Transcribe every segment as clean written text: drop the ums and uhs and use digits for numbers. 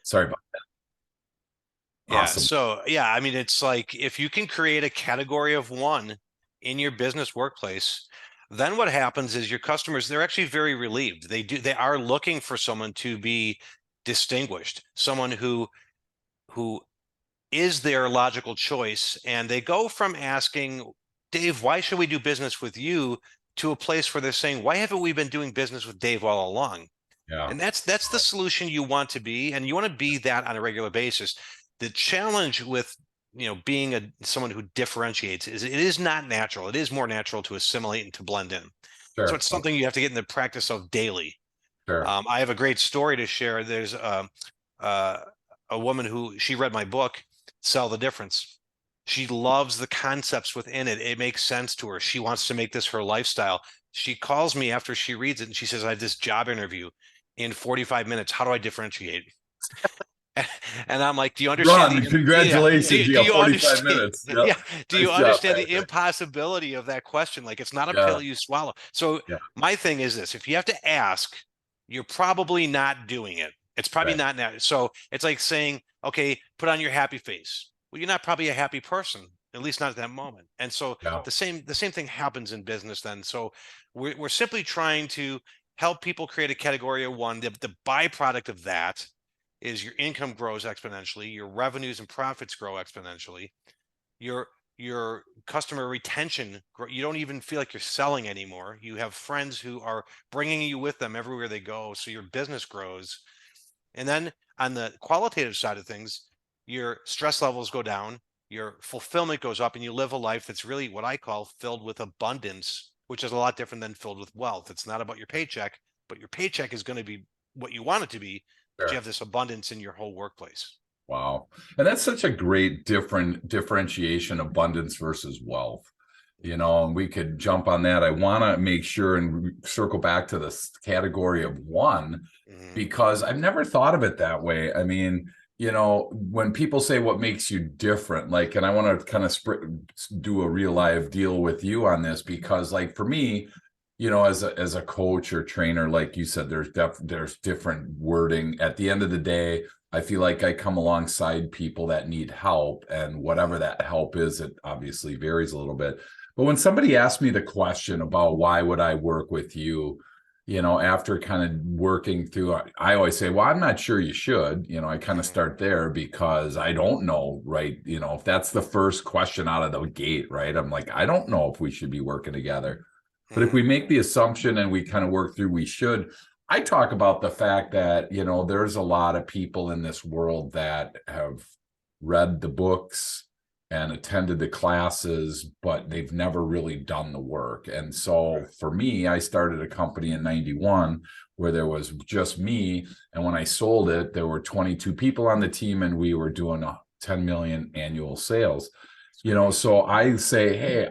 Sorry about Yeah. awesome. So, yeah, I mean, it's like if you can create a category of one in your business workplace, then what happens is your customers, they're actually very relieved. They are looking for someone to be distinguished, someone who is their logical choice. And they go from asking, Dave, why should we do business with you, to a place where they're saying, why haven't we been doing business with Dave all along? Yeah. And that's the solution you want to be, and you want to be that on a regular basis. The challenge with being someone who differentiates is it is not natural. It is more natural to assimilate and to blend in. So Sure. it's something you have to get in the practice of daily. Sure. I have a great story to share. There's uh, a woman who she read my book, Sell the Difference. She loves the concepts within it. It makes sense to her. She wants to make this her lifestyle. She calls me after she reads it and she says, I have this job interview in 45 minutes. How do I differentiate? And I'm like, do you understand Run. the yeah, Congratulations. You do got you 45 understand minutes. Yep. yeah, do you Nice job, understand the Patrick. impossibility of that question? Like it's not a Yeah. pill you swallow. So Yeah. my thing is this, if you have to ask, you're probably not doing it. It's probably Right. not now. So it's like saying, okay, put on your happy face. Well, you're not probably a happy person, at least not at that moment. And so Yeah. the same thing happens in business then. So we're simply trying to help people create a category of one. The byproduct of that is your income grows exponentially, your revenues and profits grow exponentially, your your customer retention, you don't even feel like you're selling anymore. You have friends who are bringing you with them everywhere they go, so your business grows. And then on the qualitative side of things, your stress levels go down, your fulfillment goes up, and you live a life that's really what I call filled with abundance, which is a lot different than filled with wealth. It's not about your paycheck, but your paycheck is going to be what you want it to be, but you Sure. have this abundance in your whole workplace. Wow. And that's such a great different differentiation, abundance versus wealth. And we could jump on that. I want to make sure and circle back to this category of one Mhm. because I've never thought of it that way. I mean, when people say what makes you different, like, and I want to kind of do a real live deal with you on this because, like, for me, as a coach or trainer, like you said, there's different wording. At the end of the day, I feel like I come alongside people that need help, and whatever that help is, it obviously varies a little bit. But when somebody asks me the question about why would I work with you, after kind of working through, I always say, well, I'm not sure you should. I kind of Mhm. start there because I don't know, right? If that's the first question out of the gate, right? I'm like, I don't know if we should be working together. But if Mhm. we make the assumption and we kind of work through, we should. I talk about the fact that, there's a lot of people in this world that have read the books and attended the classes, but they've never really done the work. And so Right. for me, I started a company in 91 where there was just me. And when I sold it, there were 22 people on the team and we were doing a 10 million annual sales. It's great. So I say, hey,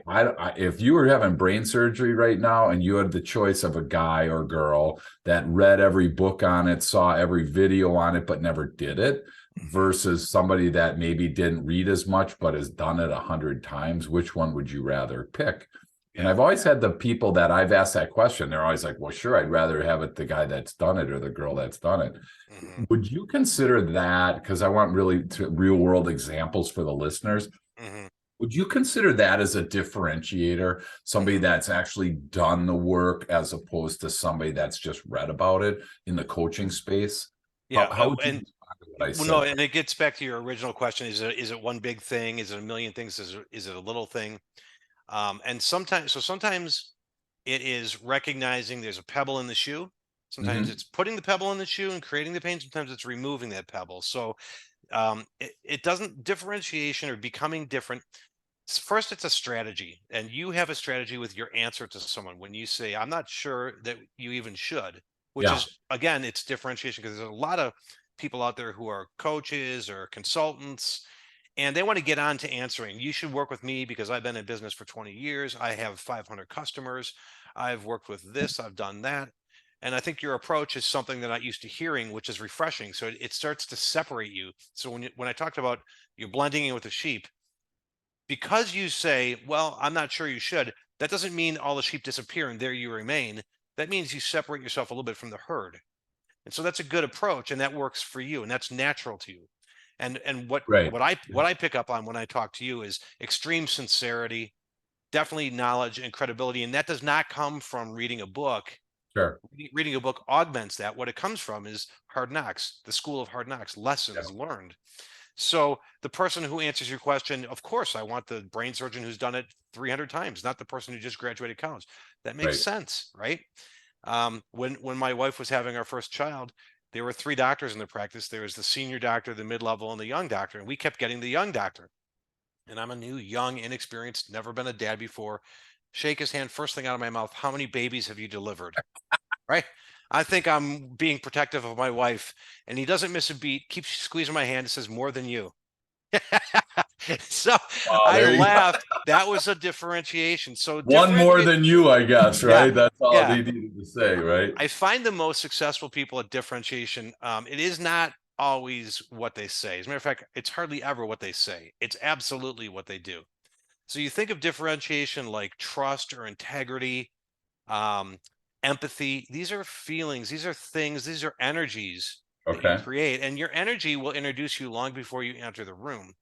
if you were having brain surgery right now and you had the choice of a guy or girl that read every book on it, saw every video on it, but never did it, Mhm. versus somebody that maybe didn't read as much but has done it 100 times, which one would you rather pick? And Yeah. I've always had the people that I've asked that question, they're always like, well, sure, I'd rather have it the guy that's done it or the girl that's done it. Mhm. Would you consider that, because I want really real world examples for the listeners, Mhm. would you consider that as a differentiator, somebody Mhm. that's actually done the work as opposed to somebody that's just read about it in the coaching space? Yeah. How would you And respond to what I well, no, said? and it gets back to your original question: is it one big thing? Is it a million things? Is it a little thing? And sometimes it is recognizing there's a pebble in the shoe. Sometimes Hmm. it's putting the pebble in the shoe and creating the pain. Sometimes it's removing that pebble. So it doesn't differentiation or becoming different. First, it's a strategy, and you have a strategy with your answer to someone. When you say, I'm not sure that you even should, which Yeah. is, again, it's differentiation because there's a lot of people out there who are coaches or consultants, and they want to get on to answering. You should work with me because I've been in business for 20 years. I have 500 customers. I've worked with this, I've done that. And I think your approach is something that I'm not used to hearing, which is refreshing. So it starts to separate you. So when I talked about you're blending in with the sheep, because you say, well, I'm not sure you should, that doesn't mean all the sheep disappear and there you remain. That means you separate yourself a little bit from the herd. And so that's a good approach, and that works for you, and that's natural to you. And what Right. what I what I pick up on when I talk to you is extreme sincerity, definitely knowledge and credibility, and that does not come from reading a book. Sure. Reading a book augments that. What it comes from is hard knocks, the school of hard knocks, Yeah. lessons learned. So the person who answers your question, of course, I want the brain surgeon who's done it 300 times, not the person who just graduated college. That makes Right. sense, right? When my wife was having our first child, there were three doctors in the practice. There was the senior doctor, the mid-level, and the young doctor, and we kept getting the young doctor. And I'm a new, young, inexperienced, never been a dad before. Shake his hand, first thing out of my mouth. How many babies have you delivered? Right? I think I'm being protective of my wife, and he doesn't miss a beat. Keeps squeezing my hand and says, "More than you." So Wow, I there you go. laughed. That was a differentiation. So One more differentiate. than you, I guess, Yeah, right? That's all yeah. they needed to say, right? I find the most successful people at differentiation. It is not always what they say. As a matter of fact, it's hardly ever what they say. It's absolutely what they do. So you think of differentiation like trust or integrity, um, empathy. These are feelings. These are things. These are energies that you Okay. create, and your energy will introduce you long before you enter the room.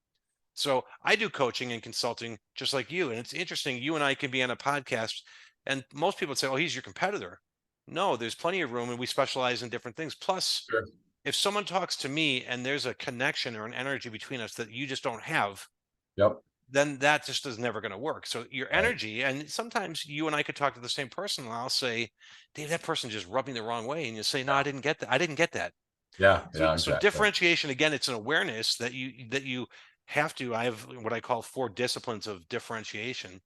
So I do coaching and consulting just like you. And it's interesting, you and I can be on a podcast, and most people would say, "Oh, he's your competitor." No, there's plenty of room, and we specialize in different things. Plus, Sure. if someone talks to me and there's a connection or an energy between us that you just don't have, Yep. then that just is never going to work. So your Right. energy, and sometimes you and I could talk to the same person, and I'll say, "Dave, that person just rubbed me the wrong way," and you say, "No, I Yeah. didn't get that. I didn't get that." Yeah. So Yeah. so Exactly. differentiation, again, it's an awareness that you have to. I have what I call four disciplines of differentiation.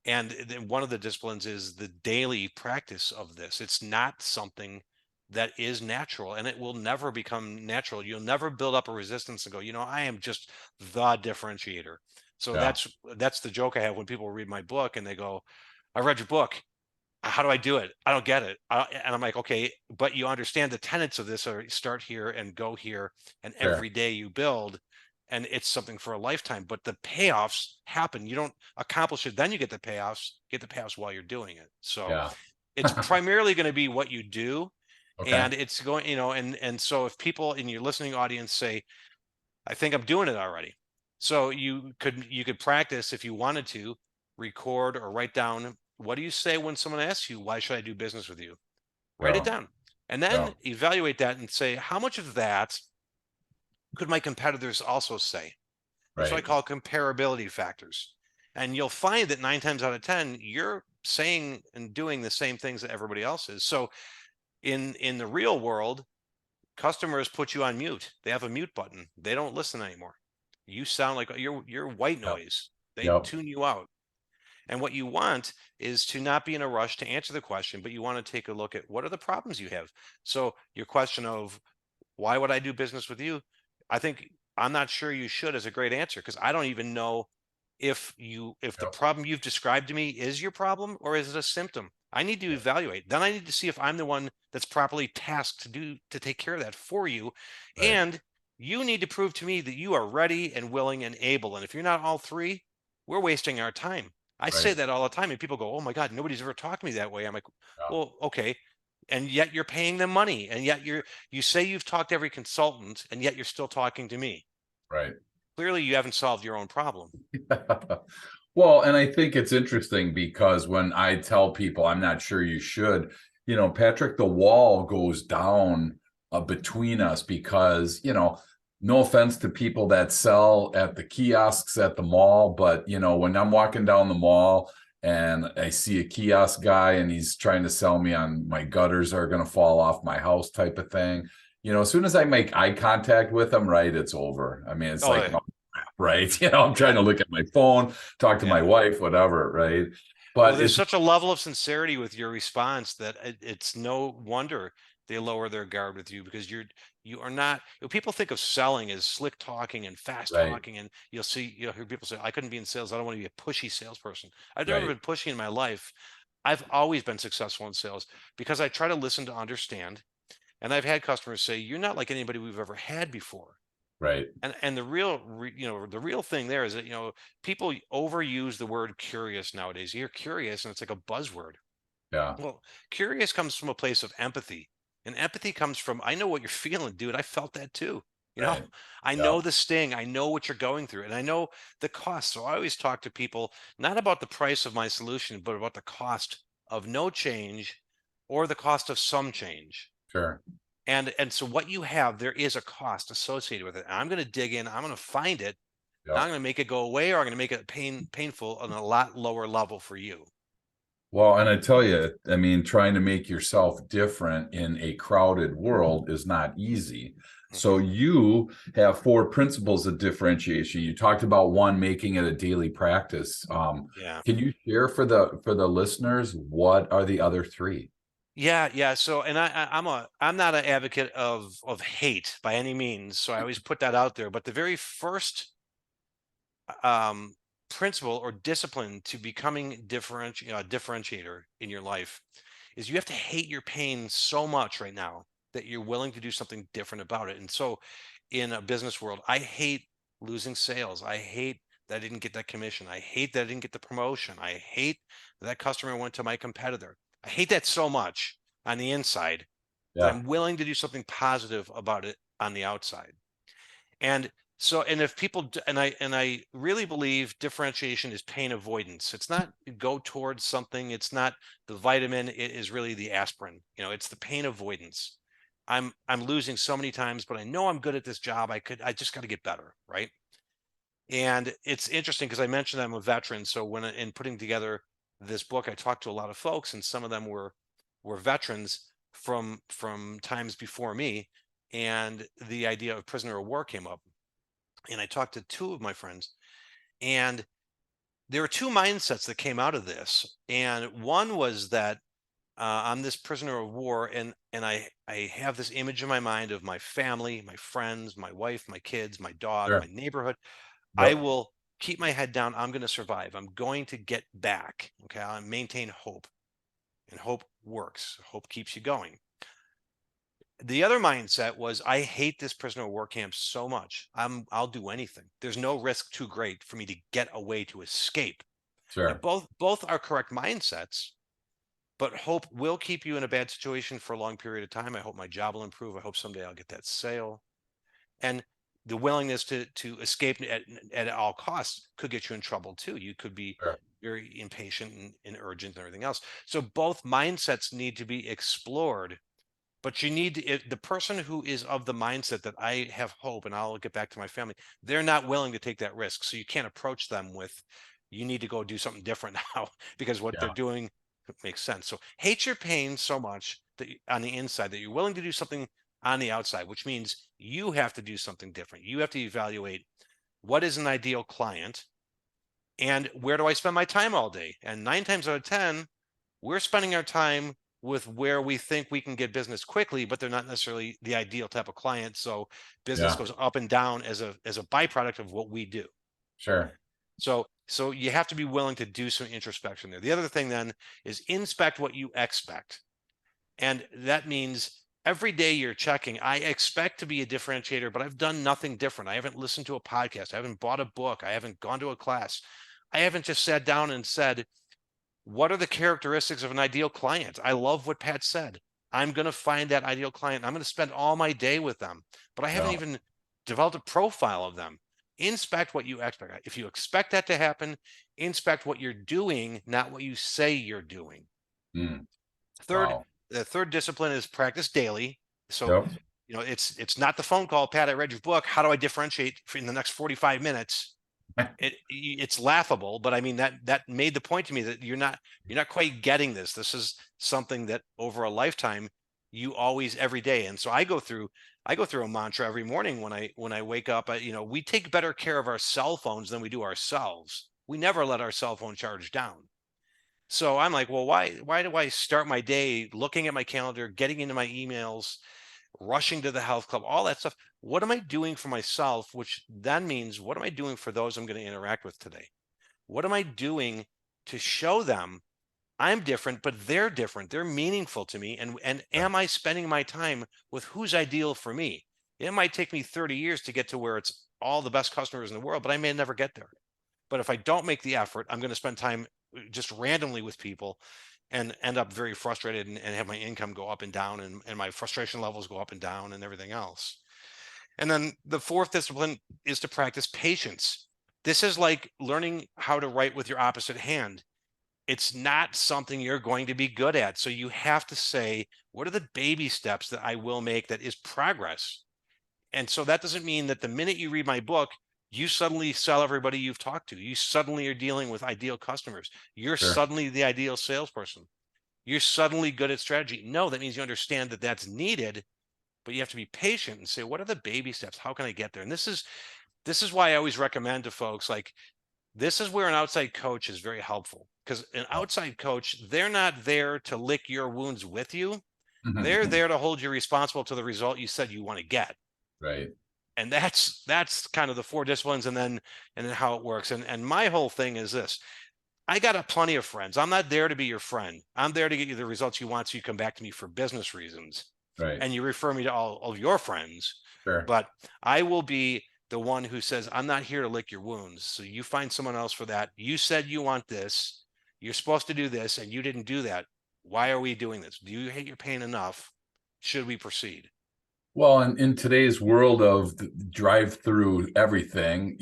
And then one of the disciplines is the daily practice of this. It's not something that is natural, and it will never become natural. You'll never build up a resistance and go, I am just the differentiator. So Yeah. that's the joke I have when people read my book and they go, "I read your book. How do I do it? I don't get it." And I'm like, "Okay, but you understand the tenets of this are start here and go here, and Sure. every day you build, and it's something for a lifetime. But the payoffs happen. You don't accomplish it, then you get the payoffs. Get the payoffs while you're doing it. So Yeah. it's primarily going to be what you do, Okay. and it's going, and so if people in your listening audience say, "I think I'm doing it already," so you could practice if you wanted to record or write down, what do you say when someone asks you, "Why should I do business with you?" Write it Yeah. down, and Yeah. then evaluate that and say, how much of that could my competitors also say? That's what I Right. call comparability factors. And you'll find that 9 times out of 10, you're saying and doing the same things that everybody else is. So in the real world, customers put you on mute. They have a mute button. They don't listen anymore. You sound like you're white Yep. noise. They Yep. tune you out. And what you want is to not be in a rush to answer the question, but you want to take a look at what are the problems you have. So your question of, why would I do business with you? I think, "I'm not sure you should," is a great answer, because I don't even know if the Yep. problem you've described to me is your problem or is it a symptom. I need to evaluate. Then I need to see if I'm the one that's properly tasked to take care of that for you. Right. And you need to prove to me that you are ready and willing and able. And if you're not all three, we're wasting our time. I say Right. that all the time, and people go, "Oh my God, nobody's ever talked to me that way." I'm like, Yeah. "Well, okay." And yet you're paying them money, and yet you say you've talked to every consultant, and yet you're still talking to me. Right. Clearly you haven't solved your own problem. Well, and I think it's interesting because when I tell people I'm not sure you should, Patrick, the wall goes down between us because, no offense to people that sell at the kiosks at the mall, but, when I'm walking down the mall and I see a kiosk guy and he's trying to sell me on my gutters are going to fall off my house type of thing, as soon as I make eye contact with him, right, it's over. I mean, it's Oh, like, yeah. right? I'm trying Yeah. to look at my phone, talk to my Yeah. wife, whatever, right? Well, But there's it's such a level of sincerity with your response that it's no wonder they lower their guard with you, because you are not, people think of selling as slick talking and fast right, talking, and you'll hear people say, "I couldn't be in sales. I don't want to be a pushy salesperson." I've never right, been pushy in my life. I've always been successful in sales because I try to listen to understand. And I've had customers say, "You're not like anybody we've ever had before." right. And the real thing there is that, people overuse the word curious nowadays. You're curious, and it's like a buzzword. Yeah, Well, curious comes from a place of empathy. And empathy comes from, I know what you're feeling, dude. I felt that too. You know, Right. I Yeah. know the sting. I know what you're going through, and I know the cost. So I always talk to people not about the price of my solution, but about the cost of no change or the cost of some change. Sure. And so what you have, there is a cost associated with it. And I'm going to dig in. I'm going to find it. And I'm Yep. going to make it go away, or I'm going to make it painful on a lot lower level for you. Well, and I tell you, I mean, trying to make yourself different in a crowded world is not easy. So Mhm. you have four principles of differentiation. You talked about one, making it a daily practice. Yeah. Can you share for the listeners what are the other three? Yeah, yeah. So, and I'm not an advocate of hate by any means. So I always put that out there. But the very first um, principle or discipline to becoming differentiator in your life is you have to hate your pain so much right now that you're willing to do something different about it. And so, in a business world, I hate losing sales. I hate that I didn't get that commission. I hate that I didn't get the promotion. I hate that customer went to my competitor. I hate that so much on the inside that Yeah, I'm willing to do something positive about it on the outside. And so, and if people, and I really believe differentiation is pain avoidance. It's not go towards something. It's not the vitamin. It is really the aspirin. It's the pain avoidance. I'm losing so many times, but I know I'm good at this job. I just got to get better, right? And it's interesting because I mentioned I'm a veteran. So when in putting together this book, I talked to a lot of folks, and some of them were veterans from times before me, and the idea of prisoner of war came up. And I talked to two of my friends, and there were two mindsets that came out of this. And one was that I'm this prisoner of war, and I have this image in my mind of my family, my friends, my wife, my kids, my dog, my sure. neighborhood. I Yep. will keep my head down. I'm going to survive. I'm going to get back. Okay. I maintain hope, and hope works. Hope keeps you going. The other mindset was, I hate this prisoner of war camp so much. I'll do anything. There's no risk too great for me to get away, to escape. Now, Sure. both are correct mindsets, but hope will keep you in a bad situation for a long period of time. I hope my job will improve. I hope someday I'll get that sale. And the willingness to escape at all costs could get you in trouble too. You could be Sure. very impatient and urgent and everything else. So both mindsets need to be explored, but you need the person who is of the mindset that I have hope and I'll get back to my family, they're not willing to take that risk. So you can't approach them with, you need to go do something different now, because what they're Yeah. doing makes sense. So hate your pain so much that on the inside that you're willing to do something on the outside, which means you have to do something different. You have to evaluate what is an ideal client and where do I spend my time all day? And 9 times out of 10, we're spending our time with where we think we can get business quickly, but they're not necessarily the ideal type of client. So business Yeah. goes up and down as a byproduct of what we do. Sure. So you have to be willing to do some introspection there. The other thing then is inspect what you expect. And that means every day you're checking, I expect to be a differentiator, but I've done nothing different. I haven't listened to a podcast. I haven't bought a book. I haven't gone to a class. I haven't just sat down and said, what are the characteristics of an ideal client? I love what Pat said. I'm going to find that ideal client. I'm going to spend all my day with them, but I haven't Yeah. even developed a profile of them. Inspect what you expect. If you expect that to happen, inspect what you're doing, not what you say you're doing. Mm. Third, Wow. the third discipline is practice daily. So, Yep. it's not the phone call, Pat, I read your book. How do I differentiate in the next 45 minutes? It's laughable, but I mean that made the point to me that you're not quite getting this. This is something that over a lifetime you always every day. And so I go through a mantra every morning when I wake up. We take better care of our cell phones than we do ourselves. We never let our cell phone charge down. So I'm like, well, why do I start my day looking at my calendar, getting into my emails, rushing to the health club, all that stuff? What am I doing for myself? Which then means, what am I doing for those I'm going to interact with today? What am I doing to show them I'm different, but they're different? They're meaningful to me. And Sure. am I spending my time with who's ideal for me? It might take me 30 years to get to where it's all the best customers in the world, but I may never get there. But if I don't make the effort, I'm going to spend time just randomly with people. and end up very frustrated and have my income go up and down, and my frustration levels go up and down and everything else. And then the fourth discipline is to practice patience. This is like learning how to write with your opposite hand. It's not something you're going to be good at. So you have to say, what are the baby steps that I will make that is progress? And so that doesn't mean that the minute you read my book, you suddenly sell everybody you've talked to. You suddenly are dealing with ideal customers. You're Sure. suddenly the ideal salesperson. You're suddenly good at strategy. No, that means you understand that that's needed, but you have to be patient and say, what are the baby steps? How can I get there? And this is why I always recommend to folks, like, this is where an outside coach is very helpful, because an Oh. outside coach, they're not there to lick your wounds with you. They're Mhm. there to hold you responsible to the result you said you want to get. Right. And that's kind of the four disciplines, and then how it works. And my whole thing is this: I got a plenty of friends. I'm not there to be your friend. I'm there to get you the results you want, so you come back to me for business reasons, Right. and you refer me to all of your friends. Sure. But I will be the one who says, I'm not here to lick your wounds. So you find someone else for that. You said you want this. You're supposed to do this, and you didn't do that. Why are we doing this? Do you hate your pain enough? Should we proceed? Well, in today's world of drive through everything,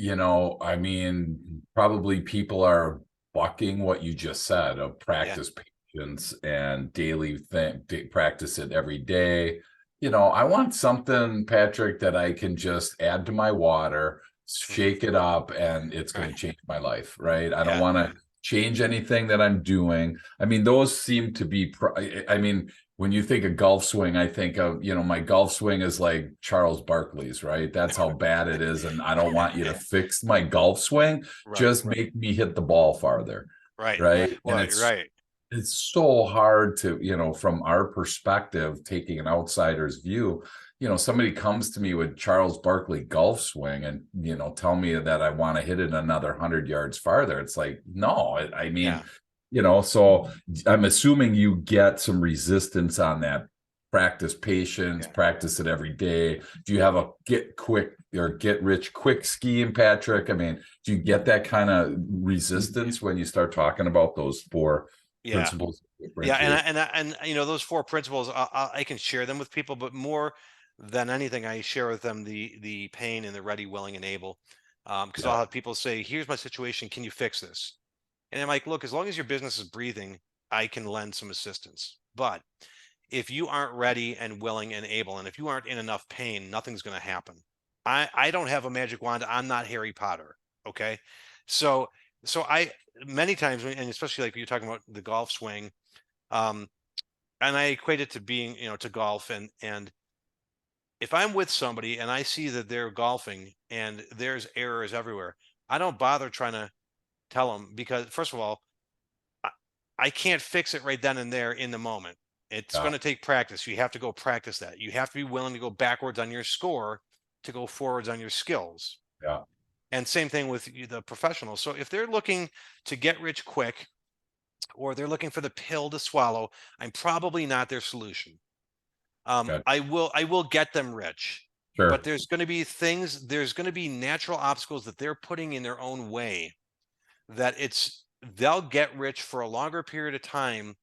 I mean, probably people are bucking what you just said of Yeah. practice patience and daily thing, practice it every day. I want something, Patrick, that I can just add to my water, Mhm. shake it up, and it's going Right. to change my life, right? I don't Yeah. want to change anything that I'm doing. I mean, those seem to be, I mean, when you think of golf swing, I think of, my golf swing is like Charles Barkley's, right? That's how bad it is. And I don't want you to fix my golf swing. Right. Just make me hit the ball farther. Right. Right. And Well, you're right. it's so hard to, from our perspective, taking an outsider's view, somebody comes to me with Charles Barkley golf swing and, tell me that I want to hit it another 100 yards farther. It's like, no, I mean, Yeah. so I'm assuming you get some resistance on that. Practice patience, Yeah. practice it every day. Do you have a get quick or get rich quick scheme, Patrick? I mean, do you get that kind of resistance when you start talking about those four Yeah. principles of Yeah. differentiation? Those four principles, I can share them with people, but more than anything, I share with them the pain and the ready, willing, and able. Because Yeah, I'll have people say, "Here's my situation. Can you fix this?" And I'm like, "Look, as long as your business is breathing, I can lend some assistance. But if you aren't ready and willing and able, and if you aren't in enough pain, nothing's going to happen. I don't have a magic wand. I'm not Harry Potter. Okay, so I many times, and especially like you're talking about the golf swing, um, and I equate it to being, to golf, and if I'm with somebody and I see that they're golfing and there's errors everywhere, I don't bother trying to tell them, because first of all, I, I can't fix it right then and there in the moment. It's yeah, going to take practice. You have to go practice that. You have to be willing to go backwards on your score to go forwards on your skills. yeah. And same thing with the professionals. So if they're looking to get rich quick, or they're looking for the pill to swallow, I'm probably not their solution. Good. I will get them rich, but Sure. there's going to be natural obstacles that they're putting in their own way, that they'll get rich for a longer period of time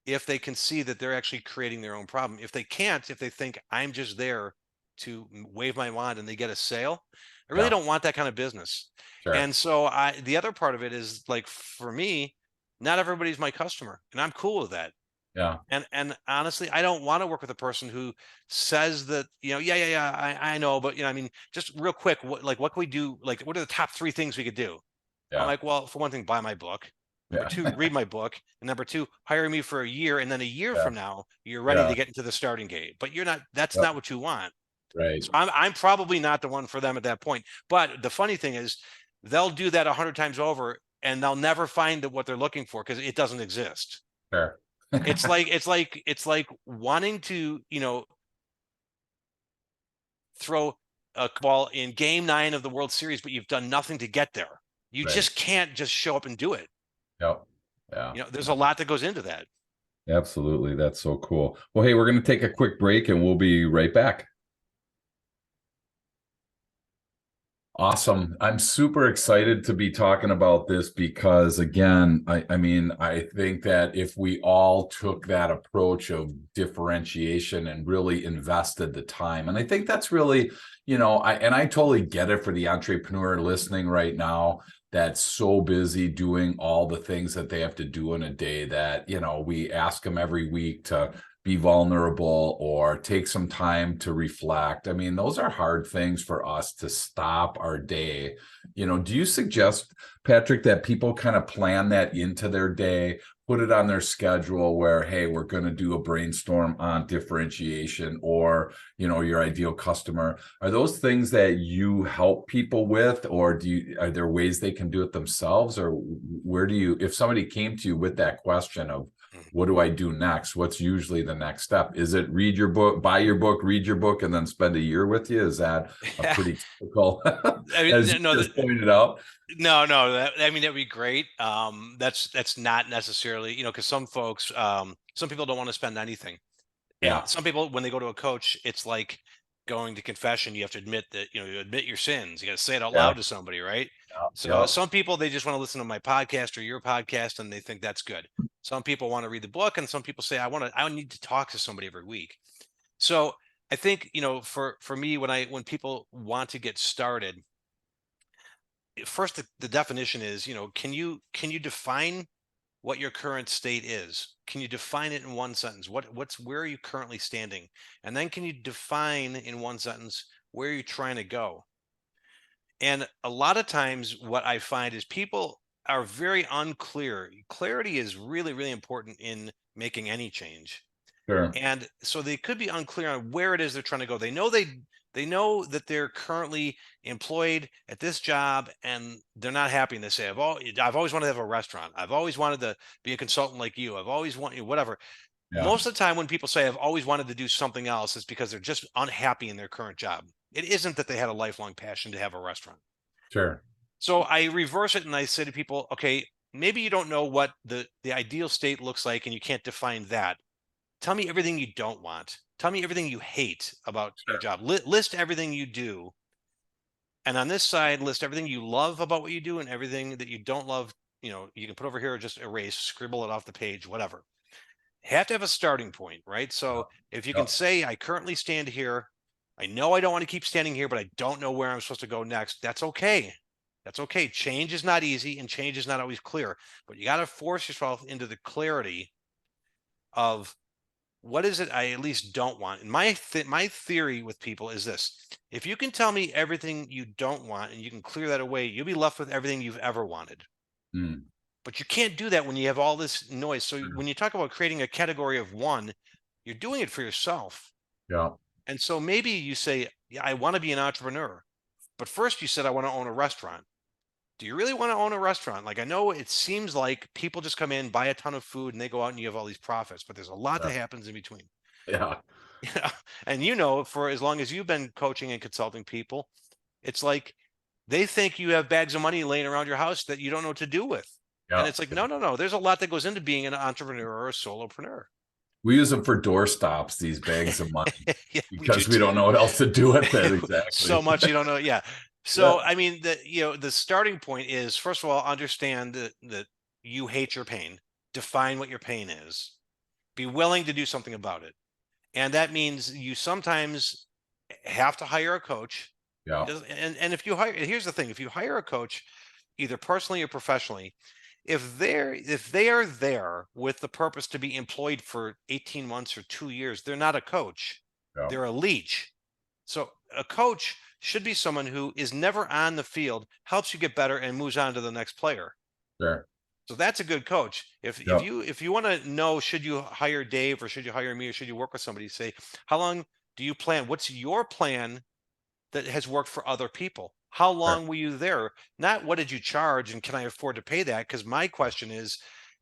if they can see that they're actually creating their own problem. If they can't, if they think I'm just there to wave my wand and they get a sale, I really Yeah, don't want that kind of business. sure. And so the other part of it is, like, for me, not everybody's my customer, and I'm cool with that. Yeah, And honestly, I don't want to work with a person who says that, yeah, yeah, yeah, I know, but I mean, just real quick, what can we do? Like, what are the top three things we could do? I'm yeah, like, well, for one thing, buy my book. Number yeah, two, read my book. And number two, hire me for a year. And then a year yeah, from now, you're ready to yeah. get into the starting gate. But you're not, that's Yep. not what you want. Right. So I'm probably not the one for them at that point. But the funny thing is, they'll do that 100 times over and they'll never find what they're looking for, because it doesn't exist. Sure. It's like wanting to, throw a ball in game 9 of the World Series, but you've done nothing to get there. You Right. just can't just show up and do it. Yep. Yeah. There's a lot that goes into that. Absolutely. That's so cool. Well, hey, we're going to take a quick break and we'll be right back. Awesome. I'm super excited to be talking about this because again, I mean, I think that if we all took that approach of differentiation and really invested the time, and I think that's really, I totally get it for the entrepreneur listening right now that's so busy doing all the things that they have to do in a day that, we ask them every week to be vulnerable or take some time to reflect. I mean, those are hard things for us to stop our day. Do you suggest, Patrick, that people kind of plan that into their day, put it on their schedule where, hey, we're going to do a brainstorm on differentiation or, your ideal customer? Are those things that you help people with, or are there ways they can do it themselves? Or where do you, if somebody came to you with that question of, what do I do next? What's usually the next step? Is it read your book, buy your book, read your book, and then spend a year with you? Is that a pretty typical, I as you mean, no, just pointed out? no, I mean, that'd be great. That's not necessarily, because some folks, some people don't want to spend anything. And Yeah, some people, when they go to a coach, it's like going to confession. You have to admit that, you admit your sins. You got to say it out yeah, loud to somebody, right? yeah, So yeah, some people, they just want to listen to my podcast or your podcast and they think that's good. Some people want to read the book, and some people say, I need to talk to somebody every week. So I think, for me, when people want to get started, first, the definition is, can you define what your current state is? Can you define it in one sentence? Where are you currently standing? And then can you define in one sentence where you're trying to go? And a lot of times what I find is people are very unclear. Clarity is really, really important in making any change. sure. And so they could be unclear on where it is they're trying to go. They know that they're currently employed at this job and they're not happy. And they say, I've always wanted to have a restaurant. I've always wanted to be a consultant like you. I've always wanted whatever. Yeah, Most of the time when people say I've always wanted to do something else, it's because they're just unhappy in their current job. It isn't that they had a lifelong passion to have a restaurant. sure. So I reverse it and I say to people, okay, maybe you don't know what the ideal state looks like and you can't define that. Tell me everything you don't want. Tell me everything you hate about your Sure. job. List everything you do. And on this side, list everything you love about what you do and everything that you don't love. You can put over here or just erase, scribble it off the page, whatever. Have to have a starting point, right? So if you can Yeah, say, I currently stand here. I know I don't want to keep standing here, but I don't know where I'm supposed to go next. That's okay. That's okay. Change is not easy and change is not always clear, but you got to force yourself into the clarity of what is it I at least don't want? And my theory with people is this: if you can tell me everything you don't want and you can clear that away, you'll be left with everything you've ever wanted. mm, But you can't do that when you have all this noise. So sure. when you talk about creating a category of one, you're doing it for yourself. Yeah, And so maybe you say, yeah, I want to be an entrepreneur. But first you said I want to own a restaurant. Do you really want to own a restaurant? Like, I know it seems like people just come in, buy a ton of food, and they go out and you have all these profits, but there's a lot yeah, that happens in between. yeah, Yeah. And for as long as you've been coaching and consulting people, it's like they think you have bags of money laying around your house that you don't know what to do with. And yeah. it's like, no, no, no. There's a lot that goes into being an entrepreneur or a solopreneur. We use them for door stops, these bags of money, Yeah, we do because we don't too. know what else to do with it. Exactly. So much you don't know. Yeah. Yeah, So I mean, the starting point is, first of all, understand that you hate your pain. Define what your pain is. Be willing to do something about it. And that means you sometimes have to hire a coach. yeah, And if you hire, here's the thing: if you hire a coach, either personally or professionally, if they are there with the purpose to be employed for 18 months or 2 years, they're not a coach. yeah, They're a leech. So a coach should be someone who is never on the field, helps you get better, and moves on to the next player. sure. So that's a good coach. If if Yeah, you if you want to know, should you hire Dave or should you hire me or should you work with somebody, say, how long do you plan? What's your plan that has worked for other people? How sure. long were you there? Not what did you charge and can I afford to pay that? Because my question is,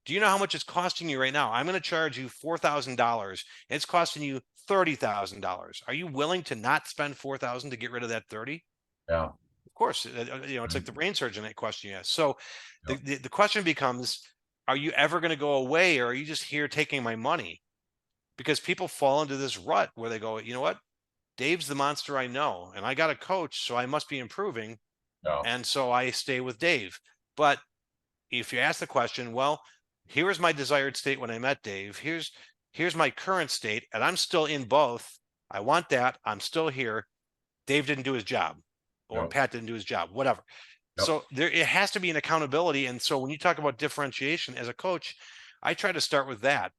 do you know how much it's costing you right now? I'm going to charge you $4,000 and it's costing you $30,000. Are you willing to not spend 4,000 to get rid of that 30? Yeah, Of course, it's right. like the brain surgeon that question you asked. So Yeah, the question becomes, are you ever going to go away or are you just here taking my money? Because people fall into this rut where they go, you know what? Dave's the monster I know, and I got a coach, so I must be improving. Yeah. And so I stay with Dave. But if you ask the question, well, here is my desired state when I met Dave. Here's my current state, and I'm still in both. I want that. I'm still here. Dave didn't do his job, or Yep. Pat didn't do his job, whatever. Yep. So there it has to be an accountability. And so when you talk about differentiation as a coach, I try to start with that.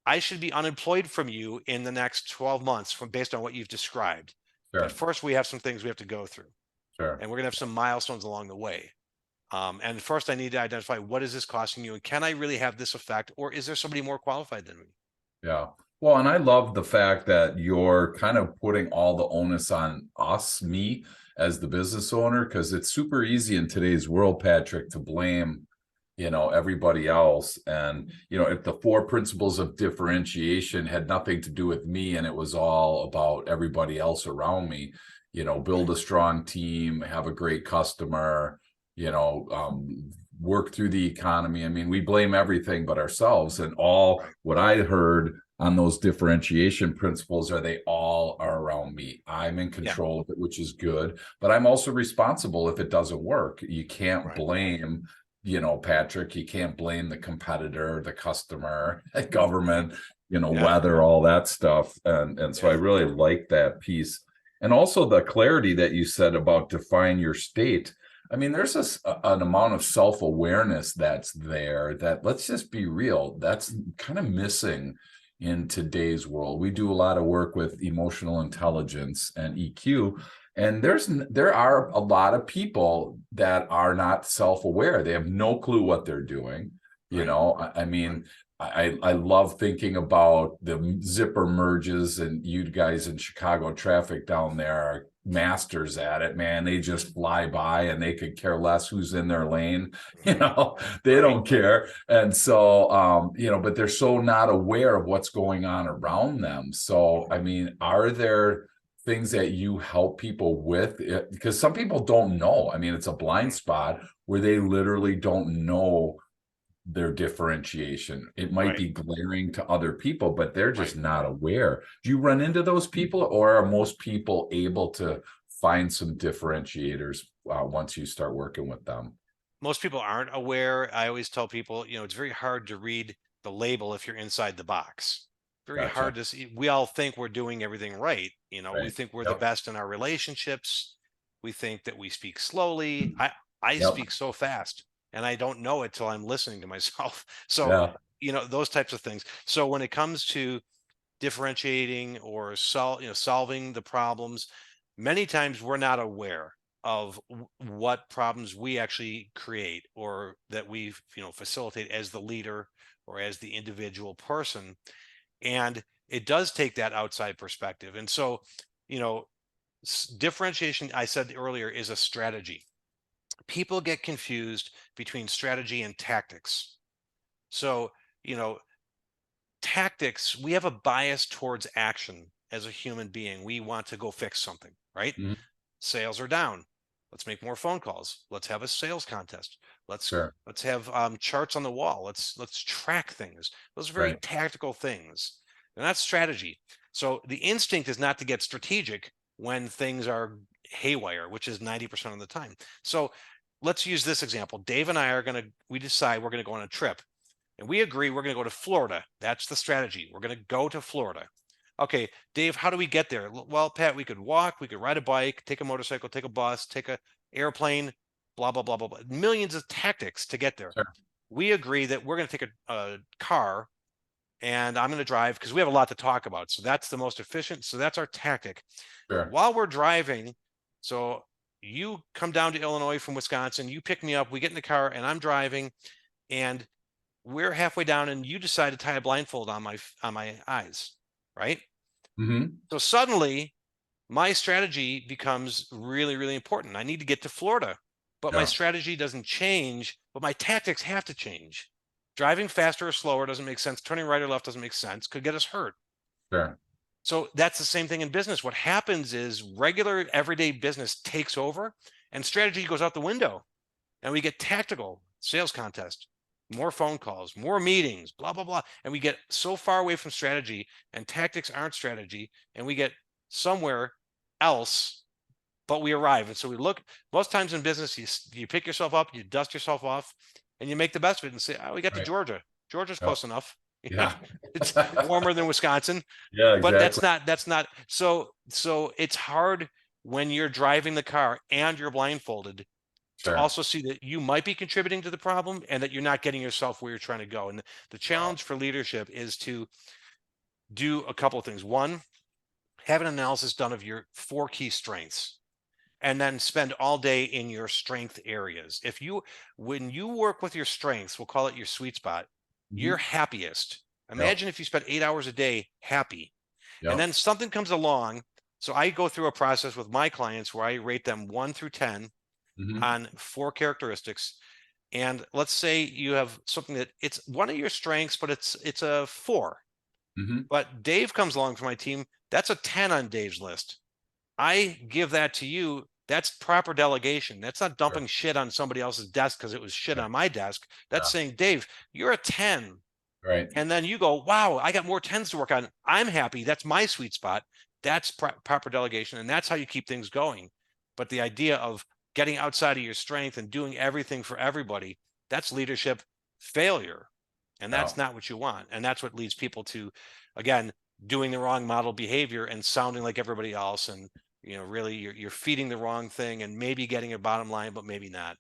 I should be unemployed from you in the next 12 months from based on what you've described. But Sure. first we have some things we have to go through, Sure. and we're gonna have some milestones along the way. And first I need to identify, what is this costing you? And can I really have this effect? Or is there somebody more qualified than me? Yeah. Well, and I love the fact that you're kind of putting all the onus on us, me, as the business owner, because it's super easy in today's world, Patrick, to blame, everybody else. And, if the four principles of differentiation had nothing to do with me and it was all about everybody else around me, build Right. a strong team, have a great customer, work through the economy. I mean, we blame everything but ourselves. And all Right. what I heard on those differentiation principles are they all are around me. I'm in Yeah. control of it, which is good, but I'm also responsible if it doesn't work. You can't Right. blame, Patrick, you can't blame the competitor, the customer, government, Yeah. weather, all that stuff. And so I Yeah. really like that piece. And also the clarity that you said about define your state. I mean, there's an amount of self-awareness that's there that, let's just be real, that's kind of missing in today's world. We do a lot of work with emotional intelligence and EQ, and there are a lot of people that are not self-aware. They have no clue what they're doing. Right. I Right. mean, I love thinking about the zipper merges, and you guys in Chicago traffic down there are masters at it, man. They just fly by and they could care less who's in their lane. Right. They Right. don't care. And so but they're so not aware of what's going on around them. So I mean, are there things that you help people with? Because some people don't know. I mean, it's a blind Mm. spot where they literally don't know their differentiation. It might Right. be glaring to other people, but they're Right. just not aware. Do you run into those people, or are most people able to find some differentiators once you start working with them? Most people aren't aware. I always tell people, it's very hard to read the label if you're inside the box. Very hard Gotcha. to see. We all think we're doing everything right. We Right. think we're the Yep. best in our relationships. We think that we speak slowly. I Yep. speak so fast, and I don't know it till I'm listening to myself. So, Yeah. those types of things. So when it comes to differentiating or solving the problems, many times we're not aware of what problems we actually create, or that we facilitate as the leader or as the individual person. And it does take that outside perspective. And so, you know differentiation, I said earlier, is a strategy. People get confused between strategy and tactics. So, you know tactics, we have a bias towards action. As a human being, we want to go fix something, right? Mhm. Sales are down. Let's make more phone calls. Let's have a sales contest. let's Sure. let's have charts on the wall. Let's track things. Those are very Right. tactical things, and that's strategy. So the instinct is not to get strategic when things are haywire, which is 90% of the time. So let's use this example. Dave and I we decide we're going to go on a trip, and we agree we're going to go to Florida. That's the strategy. We're going to go to Florida. Okay, Dave, how do we get there? Well, Pat, we could walk, we could ride a bike, take a motorcycle, take a bus, take a airplane, blah, blah, blah, blah, blah. Millions of tactics to get there. Sure. We agree that we're going to take a car, and I'm going to drive because we have a lot to talk about. So that's the most efficient. So that's our tactic. Sure. While we're driving, so you come down to Illinois from Wisconsin, you pick me up, we get in the car, and I'm driving, and we're halfway down, and you decide to tie a blindfold on my eyes, right? Hmm. So suddenly my strategy becomes really, really important. I need to get to Florida, but my Yeah. strategy doesn't change, but my tactics have to change. Driving faster or slower doesn't make sense. Turning right or left doesn't make sense, could get us hurt. Sure. So that's the same thing in business. What happens is regular everyday business takes over and strategy goes out the window, and we get tactical sales contest, more phone calls, more meetings, blah, blah, blah. And we get so far away from strategy, and tactics aren't strategy, and we get somewhere else but we arrive. And so we look, most times in business, you pick yourself up, you dust yourself off, and you make the best of it and say, oh, we got to Right. Georgia. Georgia's Yep. close enough. Yeah. It's warmer than Wisconsin, Yeah, but exactly. that's not so it's hard when you're driving the car and you're blindfolded to Sure. also see that you might be contributing to the problem and that you're not getting yourself where you're trying to go. And the Wow. challenge for leadership is to do a couple of things. One, have an analysis done of your 4 key strengths and then spend all day in your strength areas. When you work with your strengths, we'll call it your sweet spot, you're Mhm. happiest. Yep. Imagine if you spent 8 hours a day happy, and Yep. then something comes along. So I go through a process with my clients where I rate them 1 through 10 Mhm. on 4 characteristics. And let's say you have something that it's one of your strengths, but it's a 4. Mhm. But Dave comes along for my team. That's a 10 on Dave's list. I give that to you. That's proper delegation. That's not Sure. dumping shit on somebody else's desk because it was shit Yeah. on my desk. That's Yeah. saying, Dave, you're a 10. Right. And then you go, wow, I got more 10s to work on. I'm happy. That's my sweet spot. That's proper delegation. And that's how you keep things going. But the idea of getting outside of your strength and doing everything for everybody, that's leadership failure. And Yeah. that's not what you want. And that's what leads people to, again, doing the wrong model behavior and sounding like everybody else. And, really you're feeding the wrong thing and maybe getting a bottom line, but maybe not.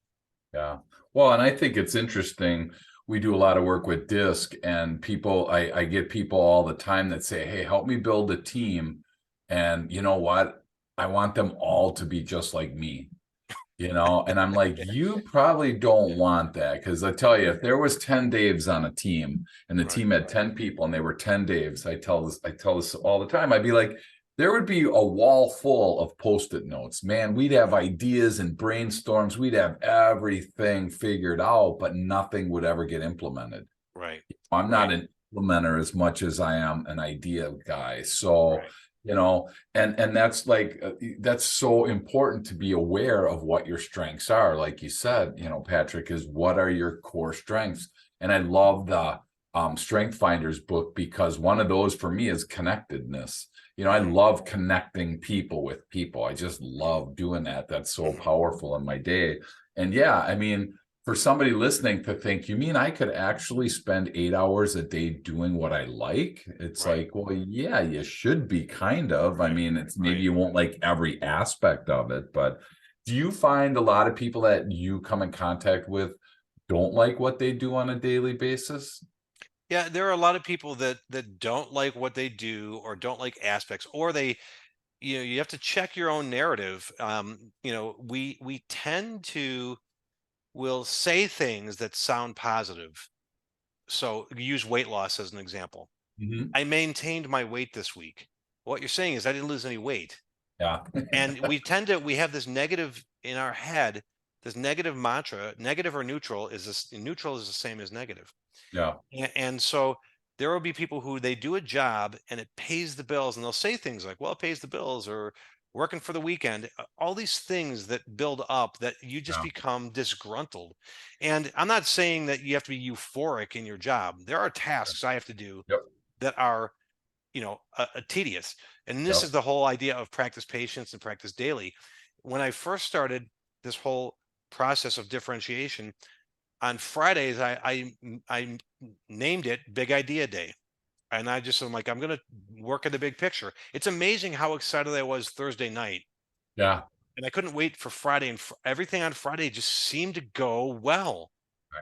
Yeah. Well, and I think it's interesting. We do a lot of work with DISC, and I get people all the time that say, "Hey, help me build a team." And you know what? I want them all to be just like me. And I'm like, you probably don't want that, because I tell you, if there was 10 Daves on a team and the Right. team had 10 people and they were 10 Daves, I tell this all the time. I'd be like, there would be a wall full of post-it notes. Man, we'd have ideas and brainstorms. We'd have everything figured out, but nothing would ever get implemented. Right. I'm not Right. an implementer as much as I am an idea guy. So, Right. and that's like that's so important to be aware of what your strengths are. Like you said, Patrick, is what are your core strengths? And I love the Strength Finders book, because one of those for me is connectedness. I Mhm. love connecting people with people. I just love doing that. That's so Mhm. powerful in my day. And yeah, I mean, for somebody listening to think, you mean I could actually spend 8 hours a day doing what I like? It's Right. like, well, yeah, you should be kind of. I Right. mean, it's maybe Right. you won't like every aspect of it, but do you find a lot of people that you come in contact with don't like what they do on a daily basis? Yeah, there are a lot of people that don't like what they do or don't like aspects, or you have to check your own narrative. We tend to will say things that sound positive. So use weight loss as an example. Mhm. I maintained my weight this week. What you're saying is I didn't lose any weight. Yeah. And we have this negative in our head, this negative mantra. Negative or neutral is this neutral is the same as negative. Yeah. And so there will be people who they do a job and it pays the bills, and they'll say things like, well, it pays the bills, or working for the weekend, all these things that build up that you just Yeah. become disgruntled. And I'm not saying that you have to be euphoric in your job. There are tasks I have to do Yep. that are, tedious. And this is Yep. the whole idea of practice patience and practice daily. When I first started this whole process of differentiation, on Fridays, I named it Big Idea Day. And I'm like, I'm going to work at the big picture. It's amazing how excited I was Thursday night. Yeah. And I couldn't wait for Friday. And everything on Friday just seemed to go well.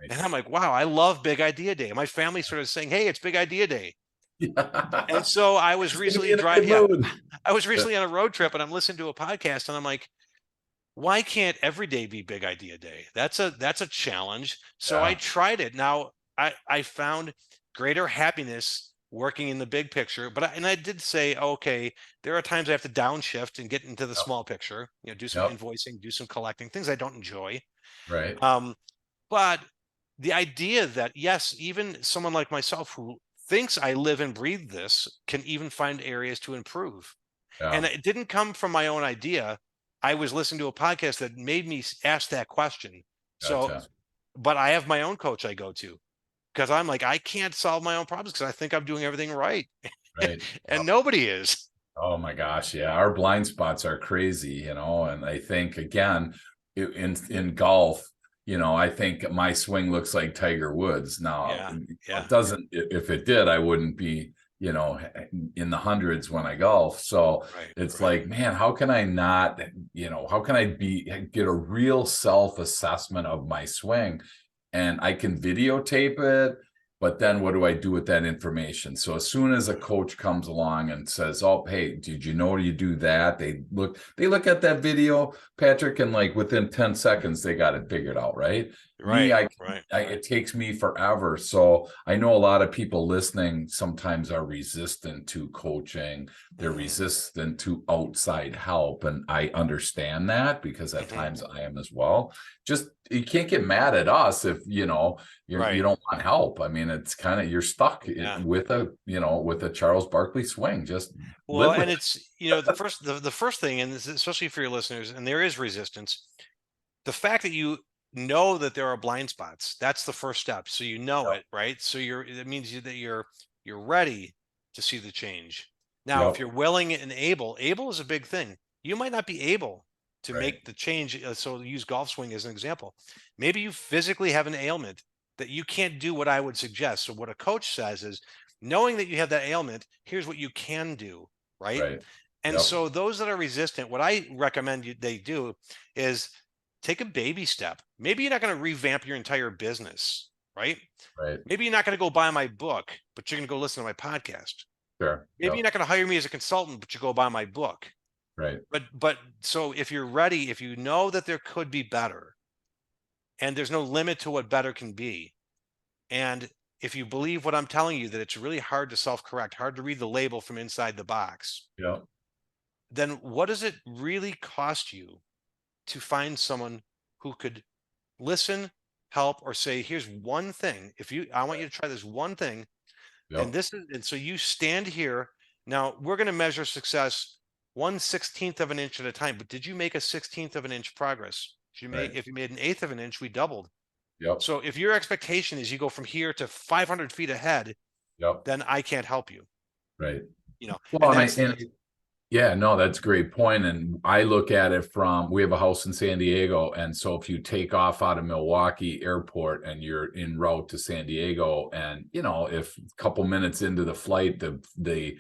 And I'm Nice. like, wow, I love Big Idea Day. My family started saying, hey, it's Big Idea Day. And Yeah. so I was Just gonna be recently in a good mood. I was Yeah. recently on a road trip and I'm listening to a podcast and I'm like, why can't every day be Big Idea Day? That's a challenge. So I Yeah. tried it. Now I found greater happiness working in the big picture, but I did say, okay, there are times I have to downshift and get into the Yep. small picture, do some Yep. invoicing, do some collecting, things I don't enjoy. Right. Um, but the idea that yes, even someone like myself who thinks I live and breathe this can even find areas to improve. And Yeah. it didn't come from my own idea. I was listening to a podcast that made me ask that question. So, Gotcha. but I have my own coach I go to because I'm like, I can't solve my own problems because I think I'm doing everything right. Right. And Yep. nobody is. Oh my gosh, yeah, our blind spots are crazy, and I think again in golf, I think my swing looks like Tiger Woods. Now, Yeah, it yeah, doesn't. If it did, I wouldn't be, in the hundreds when I golf. So right, it's right. like, man, how can I not, how can I get a real self-assessment of my swing? And I can videotape it, but then what do I do with that information? So as soon as a coach comes along and says, "Oh, hey, did you know you do that?" They look at that video, Patrick, and like within 10 seconds they got it figured out, right? Me, Right, right. it takes me forever. So I know a lot of people listening sometimes are resistant to coaching. They're Hmm. resistant to outside help, and I understand that because at Hmm. times I am as well. Just you can't get mad at us if you Right. don't want help. I mean, it's kind of you're stuck Yeah. with a Charles Barkley swing. Just Well, live with and it. it's, the first thing, and this is especially for your listeners, and there is resistance. The fact that you know that there are blind spots, that's the first step. So you know Yep. it, right? So that means that you're ready to see the change. Now, if Yep. you're willing and able is a big thing. You might not be able to Right. make the change. So use golf swing as an example. Maybe you physically have an ailment that you can't do what I would suggest. So what a coach says is, knowing that you have that ailment, here's what you can do, right? Right. And Yep. so those that are resistant, what I recommend they do is take a baby step. Maybe you're not going to revamp your entire business, right? Right. Maybe you're not going to go buy my book, but you're going to go listen to my podcast. Sure. Maybe you're Yep. not going to hire me as a consultant, but you go buy my book. Right. But so if you're ready, if you know that there could be better, and there's no limit to what better can be, and if you believe what I'm telling you, that it's really hard to self-correct, hard to read the label from inside the box, Yep. then what does it really cost you to find someone who could listen, help, or say, here's one thing. I want you to try this one thing. And Yep. and so you stand here. Now we're going to measure success 1/16th of an inch at a time. But did you make a 16th of an inch progress? Right. If you made an eighth of an inch, we doubled. Yep. So if your expectation is you go from here to 500 feet ahead, Yep. then I can't help you, Right. and Well, that's, yeah, no, that's a great point. And I look at it from we have a house in San Diego. And so if you take off out of Milwaukee Airport and you're en route to San Diego, and if a couple minutes into the flight, the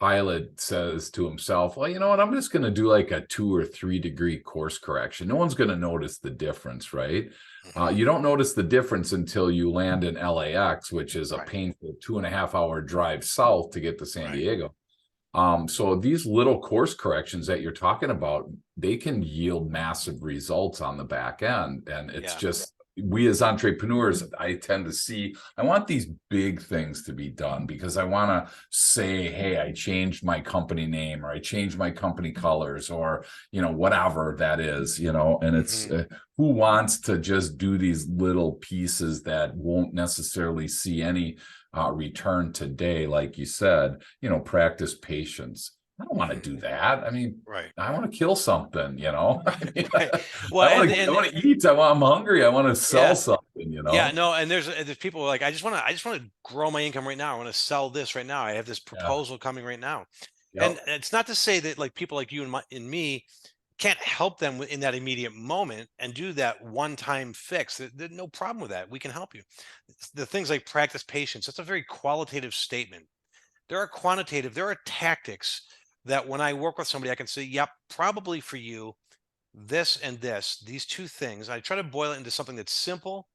pilot says to himself, well, you know what, I'm just going to do like a 2 or 3 degree course correction. No one's going to notice the difference, right? Mhm, You don't notice the difference until you land in LAX, which is a right, painful 2.5 hour drive south to get to San right, Diego. So these little course corrections that you're talking about, they can yield massive results on the back end. And it's yeah, just we as entrepreneurs, I tend to see, I want these big things to be done because I want to say, hey, I changed my company name or I changed my company colors or, whatever that is, and it's hmm, who wants to just do these little pieces that won't necessarily see any return today, like you said, practice patience. I don't want to do hmm, that. I mean, right, I want to kill something. I mean, right. Well, I want to eat. I'm hungry. I want to sell yeah, something. no, and there's people who are like, I just want to grow my income right now. I want to sell this right now. I have this Yeah. proposal coming right now. And Yep. it's not to say that like people like you and me can't help them in that immediate moment and do that one-time fix. There's no problem with that. We can help you. The things like practice patience, that's a very qualitative statement. There are quantitative, there are tactics that when I work with somebody, I can say, yep, probably for you, this and this, these two things. I try to boil it into something that's simple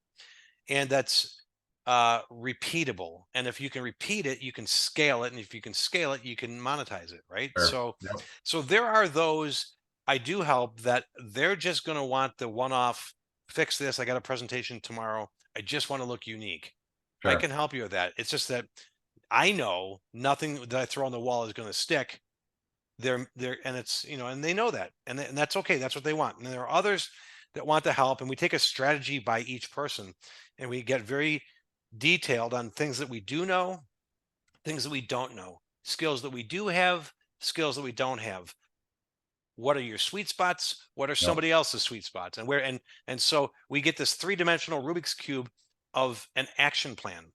and that's repeatable. And if you can repeat it, you can scale it. And if you can scale it, you can monetize it. Right. Sure. Yep. So there are those I do help that they're just going to want the one off fix this. I got a presentation tomorrow. I just want to look unique. I can Sure. help you with that. It's just that I know nothing that I throw on the wall is going to stick. And it's, and they know that, and that's okay. That's what they want. And there are others that want the help, and we take a strategy by each person, and we get very detailed on things that we do know, things that we don't know, skills that we do have, skills that we don't have. What are your sweet spots? What are Yep. somebody else's sweet spots? And so we get this three-dimensional Rubik's cube of an action plan.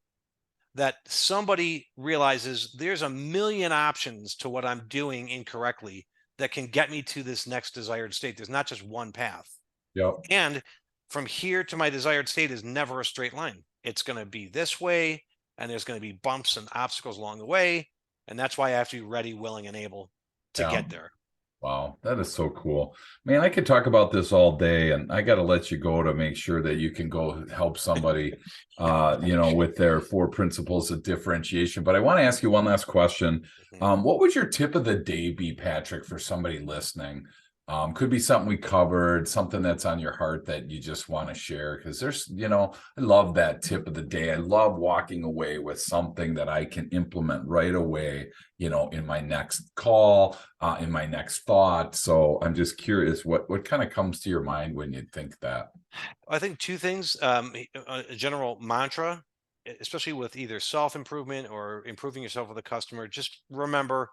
that somebody realizes there's a million options to what I'm doing incorrectly that can get me to this next desired state. There's not just one path. Yep. And from here to my desired state is never a straight line. It's going to be this way, and there's going to be bumps and obstacles along the way. And that's why I have to be ready, willing, and able to Yeah. get there. Wow, that is so cool. Man, I could talk about this all day, and I got to let you go to make sure that you can go help somebody, with their 4 principles of differentiation. But I want to ask you one last question. What would your tip of the day be, Patrick, for somebody listening? Could be something we covered, something that's on your heart that you just want to share. Because I love that tip of the day. I love walking away with something that I can implement right away, in my next call, in my next thought. So I'm just curious, what kind of comes to your mind when you think that? I think two things, a general mantra, especially with either self-improvement or improving yourself with a customer, just remember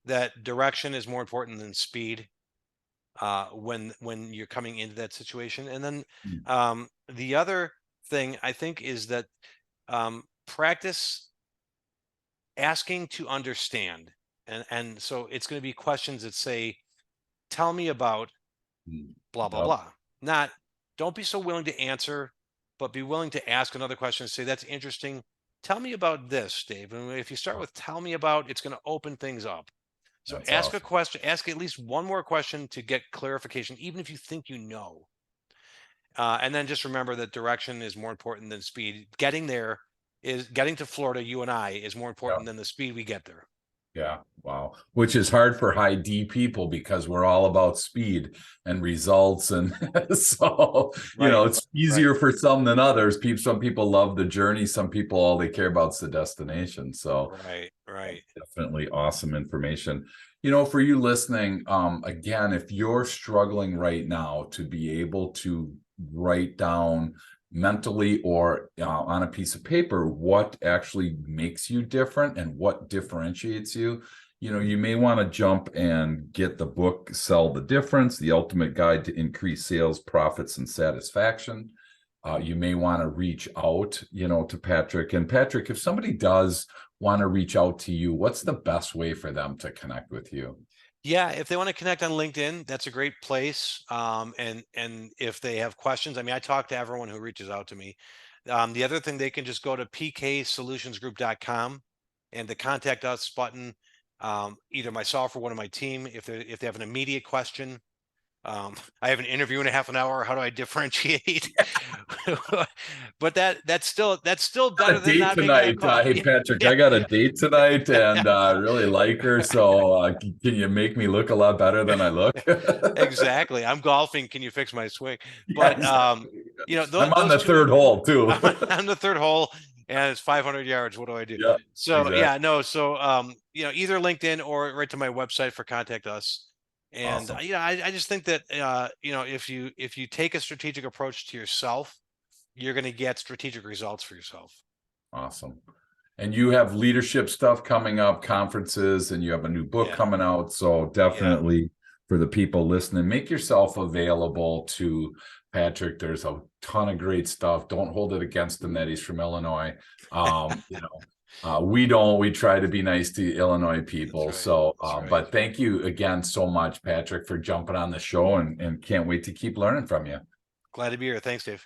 that direction is more important than speed when you're coming into that situation. And then Mm. the other thing I think is that practice asking to understand. And so it's going to be questions that say, tell me about Mm. blah, blah, Yep. blah. Not, don't be so willing to answer, but be willing to ask another question and say, that's interesting. Tell me about this, Dave. And if you start with tell me about, it's going to open things up. So That's ask a awesome. question, ask at least one more question to get clarification, even if you think you know. And then just remember that direction is more important than speed. Getting to Florida, you and I, is more Yeah. important than the speed we get there. Yeah. Wow. Which is hard for high D people because we're all about speed and results. And so, Right. it's Right. easier for some than others. Some people love the journey. Some people, all they care about is the destination. So Right. Right. definitely awesome information. For you listening, again, if you're struggling right now to be able to write down mentally or on a piece of paper what actually makes you different and what differentiates you, you may want to jump and get the book Sell the Difference, the ultimate guide to increase sales, profits, and satisfaction. You may want to reach out, to Patrick. And Patrick, if somebody does want to reach out to you, what's the best way for them to connect with you? Yeah, if they want to connect on LinkedIn, that's a great place. And if they have questions, I mean, I talk to everyone who reaches out to me. The other thing, they can just go to pksolutionsgroup.com and the contact us button, either myself or one of my team, if they have an immediate question. I have an interview in a half an hour. How do I differentiate? But that's still Got better a than date not making that tonight. call. Hey, Yeah, Patrick, yeah, I got a date tonight and really like her. So can you make me look a lot better than I look? exactly. I'm golfing. Can you fix my swing? Yeah, But exactly. I'm on those the two. third hole too. I'm on the third hole, and it's 500 yards. What do I do? Yeah, So yeah, exactly. no. So either LinkedIn or right to my website for contact us. And Awesome. I just think that if you take a strategic approach to yourself, you're going to get strategic results for yourself. Awesome. And you have leadership stuff coming up, conferences, and you have a new book Yeah, coming out. So yeah. definitely for the people listening, make yourself available to Patrick. There's a ton of great stuff. Don't hold it against him that he's from Illinois. We try to be nice to Illinois That's people. right. So, That's right. but thank you again so much, Patrick, for jumping on the show and can't wait to keep learning from you. Glad to be here. Thanks, Dave.